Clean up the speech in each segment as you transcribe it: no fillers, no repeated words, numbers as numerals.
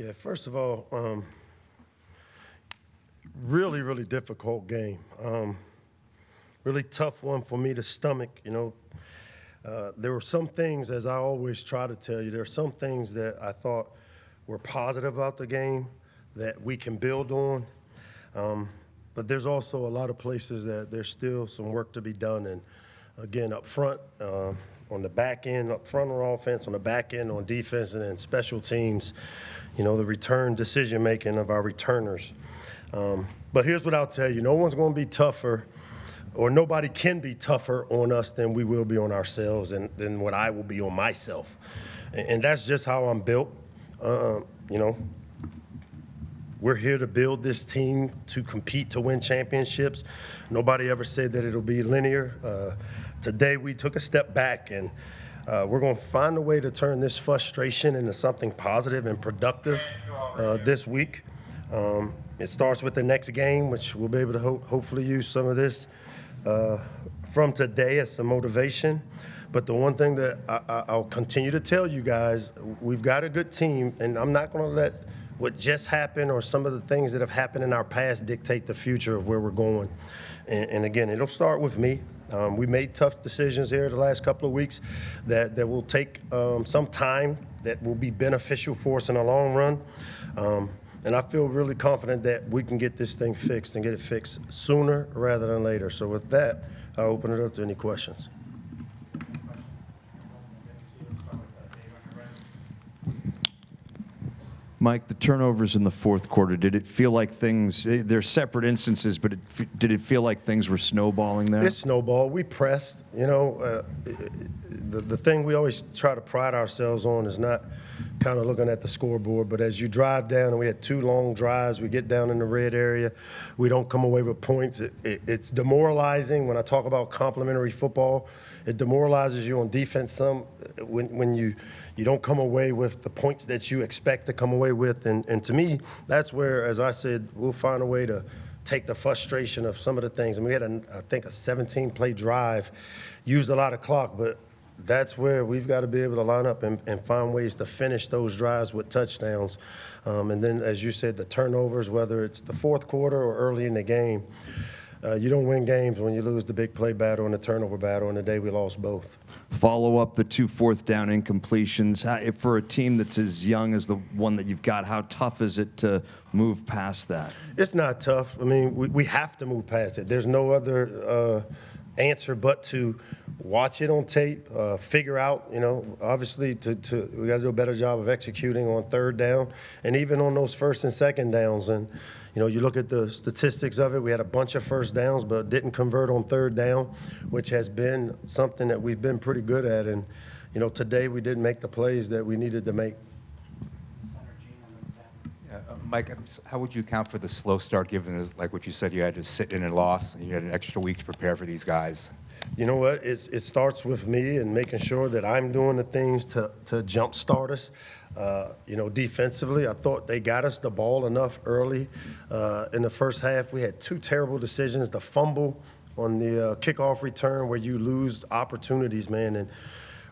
Yeah, first of all, really, really difficult game. Really tough one for me to stomach, there were some things, as I always try to tell you, there are some things that I thought were positive about the game that we can build on. But there's also a lot of places that there's still some work to be done. And again, up front, on the back end, up front on offense, on the back end on defense, and then special teams, the return decision-making of our returners. But here's what I'll tell you. No one's going to be tougher, or nobody can be tougher on us than we will be on ourselves and than what I will be on myself. And that's just how I'm built. We're here to build this team to compete to win championships. Nobody ever said that it'll be linear. Today we took a step back, and we're going to find a way to turn this frustration into something positive and productive this week. It starts with the next game, which we'll be able to hopefully use some of this from today as some motivation. But the one thing that I'll continue to tell you guys, we've got a good team, and I'm not going to let what just happened or some of the things that have happened in our past dictate the future of where we're going. And again, it'll start with me. We made tough decisions here the last couple of weeks that will take some time that will be beneficial for us in the long run. And I feel really confident that we can get this thing fixed and get it fixed sooner rather than later. So with that, I'll open it up to any questions. Mike, the turnovers in the fourth quarter, did it feel like things, they're separate instances, but did it feel like things were snowballing there? It snowballed. We pressed. The thing we always try to pride ourselves on is not kind of looking at the scoreboard, but as you drive down, and we had 2 long drives, we get down in the red area, we don't come away with points. It's demoralizing. When I talk about complimentary football, it demoralizes you on defense some when you don't come away with the points that you expect to come away with. And to me, that's where, as I said, we'll find a way to take the frustration of some of the things. And we had, I think, a 17-play drive, used a lot of clock, but that's where we've got to be able to line up and find ways to finish those drives with touchdowns. And then, as you said, the turnovers, whether it's the fourth quarter or early in the game, you don't win games when you lose the big play battle and the turnover battle, and today we lost both. Follow up the 2 fourth-down incompletions. For a team that's as young as the one that you've got, how tough is it to move past that? It's not tough. I mean, we have to move past it. There's no other answer but to watch it on tape, figure out, obviously we got to do a better job of executing on third down and even on those first and second downs. And, you look at the statistics of it, we had a bunch of first downs but didn't convert on third down, which has been something that we've been pretty good at. And, today we didn't make the plays that we needed to make. Mike, how would you account for the slow start, given, like what you said, you had to sit in a loss and you had an extra week to prepare for these guys? You know what? It starts with me and making sure that I'm doing the things to jumpstart us. Defensively, I thought they got us the ball enough early in the first half. We had 2 terrible decisions: the fumble on the kickoff return, where you lose opportunities, man. And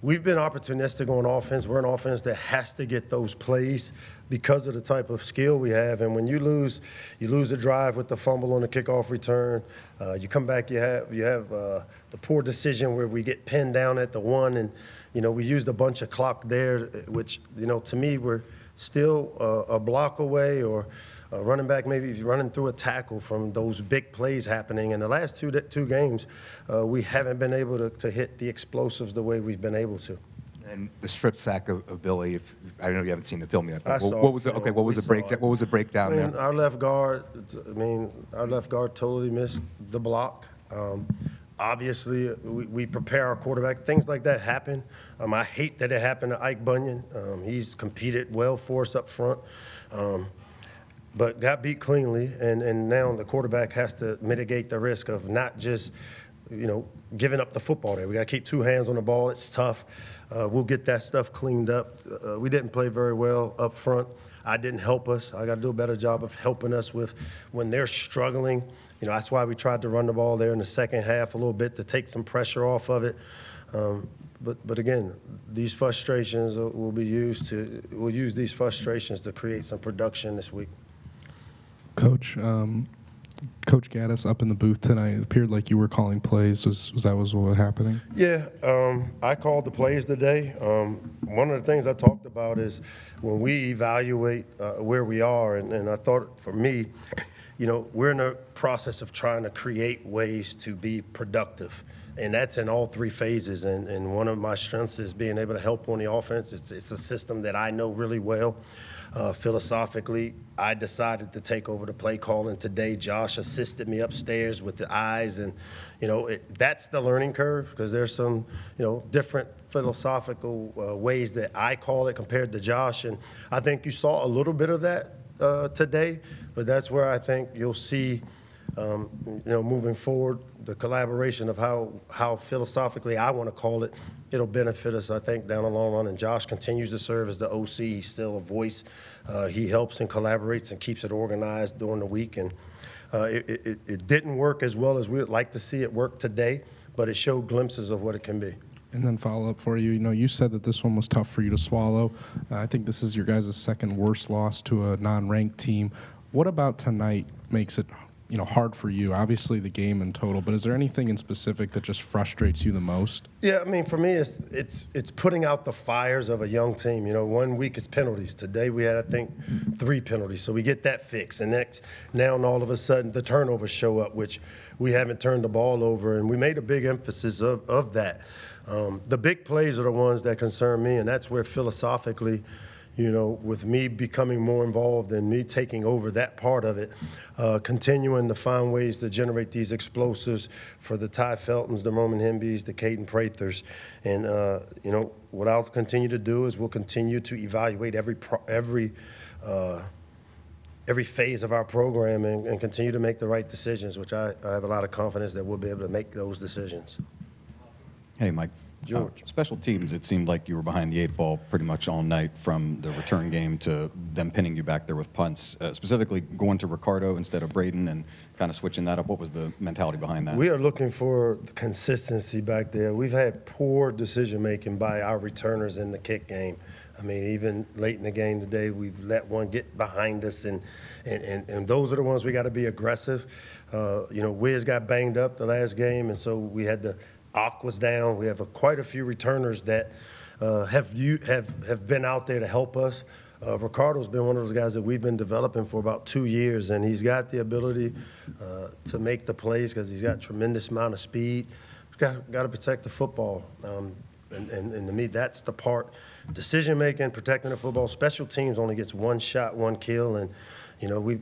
we've been opportunistic on offense. We're an offense that has to get those plays because of the type of skill we have. And when you lose a drive with the fumble on the kickoff return. You come back, you have the poor decision where we get pinned down at the 1, and we used a bunch of clock there, which to me we're still a block away, or running back maybe running through a tackle from those big plays happening. In the last two games, we haven't been able to hit the explosives the way we've been able to. And the strip sack of Billy, I know you haven't seen the film yet. But what was the breakdown? What was the breakdown there? Our left guard totally missed the block. Obviously, we prepare our quarterback. Things like that happen. I hate that it happened to Ike Bunyan. He's competed well for us up front. But got beat cleanly, and now the quarterback has to mitigate the risk of not just, giving up the football there. We got to keep 2 hands on the ball. It's tough. We'll get that stuff cleaned up. We didn't play very well up front. I didn't help us. I got to do a better job of helping us with when they're struggling. That's why we tried to run the ball there in the second half a little bit to take some pressure off of it. But again, these frustrations we'll use these frustrations to create some production this week. Coach, Coach Gaddis up in the booth tonight. It appeared like you were calling plays. Was what was happening? Yeah, I called the plays today. One of the things I talked about is when we evaluate where we are, and I thought for me, we're in the process of trying to create ways to be productive. And that's in all three phases. And one of my strengths is being able to help on the offense. It's a system that I know really well. Philosophically, I decided to take over the play calling today. Josh assisted me upstairs with the eyes. And, that's the learning curve because there's some, different philosophical ways that I call it compared to Josh. And I think you saw a little bit of that today. But that's where I think you'll see moving forward, the collaboration of how philosophically I want to call it, it'll benefit us, I think, down the long run. And Josh continues to serve as the OC. He's still a voice. He helps and collaborates and keeps it organized during the week. And it didn't work as well as we would like to see it work today, but it showed glimpses of what it can be. And then follow up for you. You said that this one was tough for you to swallow. I think this is your guys' second worst loss to a non-ranked team. What about tonight makes it hard for you? Obviously the game in total, but is there anything in specific that just frustrates you the most? Yeah, I mean, for me, it's putting out the fires of a young team. 1 week is penalties. Today we had, I think, 3 penalties, so we get that fixed. And now all of a sudden the turnovers show up, which we haven't turned the ball over, and we made a big emphasis of that. The big plays are the ones that concern me, and that's where philosophically, with me becoming more involved and me taking over that part of it, continuing to find ways to generate these explosives for the Ty Feltons, the Roman Hembees, the Caden Prathers. And, what I'll continue to do is we'll continue to evaluate every phase of our program and continue to make the right decisions, which I have a lot of confidence that we'll be able to make those decisions. Hey, Mike. George. Special teams, it seemed like you were behind the 8 ball pretty much all night from the return game to them pinning you back there with punts, specifically going to Ricardo instead of Braden and kind of switching that up. What was the mentality behind that? We are looking for consistency back there. We've had poor decision-making by our returners in the kick game. I mean, even late in the game today, we've let one get behind us, and those are the ones we got to be aggressive. Wiz got banged up the last game, and so we had to – Ock was down. We have quite a few returners that have been out there to help us. Ricardo's been one of those guys that we've been developing for about 2 years, and he's got the ability to make the plays because he's got a tremendous amount of speed. Got to protect the football, and to me, that's the part. Decision-making, protecting the football. Special teams only gets 1 shot, 1 kill, and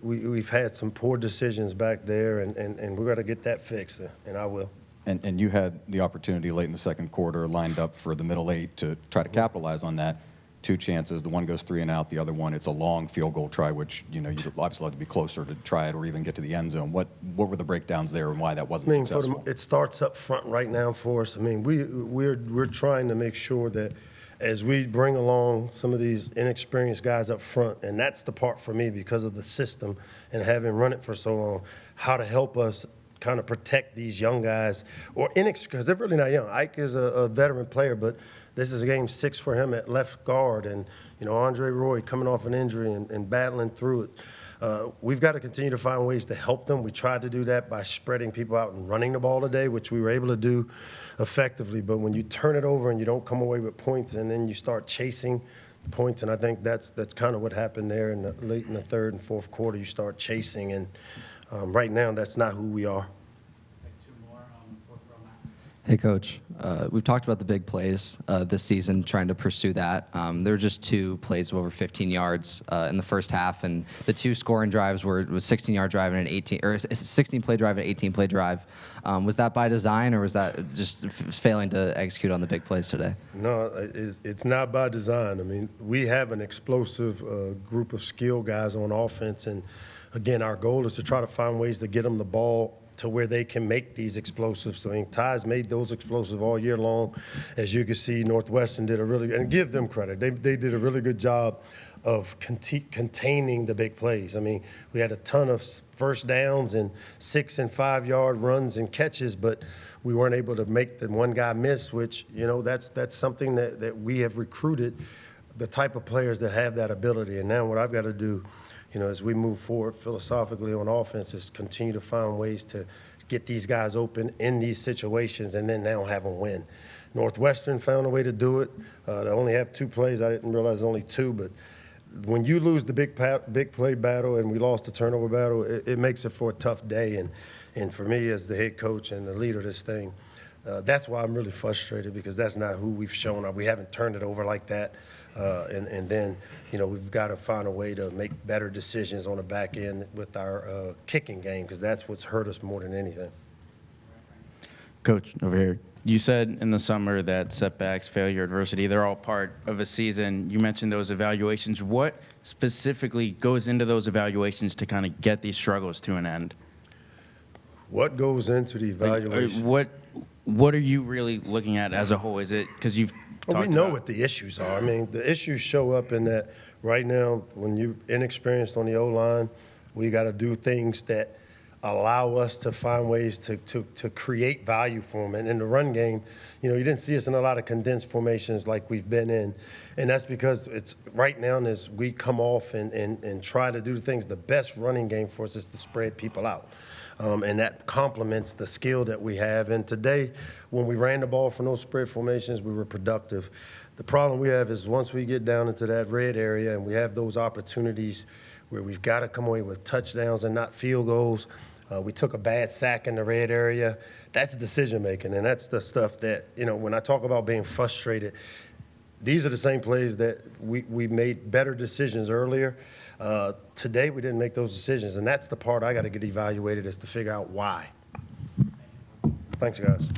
we've had some poor decisions back there, and we've got to get that fixed, and I will. And you had the opportunity late in the second quarter lined up for the middle 8 to try to capitalize on that. 2 chances. The one goes 3 and out. The other one, it's a long field goal try, which, you'd obviously love to be closer to try it or even get to the end zone. What were the breakdowns there and why that wasn't successful? It starts up front right now for us. I mean, we're trying to make sure that as we bring along some of these inexperienced guys up front, and that's the part for me because of the system and having run it for so long, how to help us kind of protect these young guys, because they're really not young. Ike is a veteran player, but this is game 6 for him at left guard, and Andre Roy coming off an injury and battling through it. We've got to continue to find ways to help them. We tried to do that by spreading people out and running the ball today, which we were able to do effectively. But when you turn it over and you don't come away with points, and then you start chasing points, and I think that's kind of what happened there late in the third and fourth quarter. You start chasing, and right now, that's not who we are. Hey, Coach. We've talked about the big plays this season, trying to pursue that. There were just 2 plays of over 15 yards in the first half, and the 2 scoring drives was 16-yard drive and an 16-play drive and an 18-play drive. Was that by design, or was that just failing to execute on the big plays today? No, it's not by design. I mean, we have an explosive group of skill guys on offense, and again, our goal is to try to find ways to get them the ball to where they can make these explosives. I mean, Ty's made those explosive all year long. As you can see, Northwestern did and give them credit, they did a really good job of containing the big plays. I mean, we had a ton of first downs and 6 and 5 yard runs and catches, but we weren't able to make the one guy miss, which, that's something that we have recruited, the type of players that have that ability. And now what I've got to do, as we move forward philosophically on offense, is continue to find ways to get these guys open in these situations and then now have them win. Northwestern found a way to do it. They only have 2 plays. I didn't realize only 2, but when you lose the big play battle and we lost the turnover battle, it makes it for a tough day. And for me as the head coach and the leader of this thing, that's why I'm really frustrated, because that's not who we've shown. We haven't turned it over like that. And then, we've got to find a way to make better decisions on the back end with our kicking game, because that's what's hurt us more than anything. Coach, over here. You said in the summer that setbacks, failure, adversity, they're all part of a season. You mentioned those evaluations. What specifically goes into those evaluations to kind of get these struggles to an end? What goes into the evaluation? What are you really looking at as a whole? Is it because you've Well, we talked know about- what the issues are. I mean, the issues show up in that right now, when you're inexperienced on the O-line, we got to do things that allow us to find ways to create value for them. And in the run game, you didn't see us in a lot of condensed formations like we've been in. And that's because it's right now, as we come off and try to do the things, the best running game for us is to spread people out. And that complements the skill that we have. And today, when we ran the ball from those spread formations, we were productive. The problem we have is once we get down into that red area and we have those opportunities where we've got to come away with touchdowns and not field goals. We took a bad sack in the red area. That's decision making, and that's the stuff that, when I talk about being frustrated, these are the same plays that we made better decisions earlier. Today we didn't make those decisions, and that's the part I got to get evaluated, is to figure out why. Thanks, guys.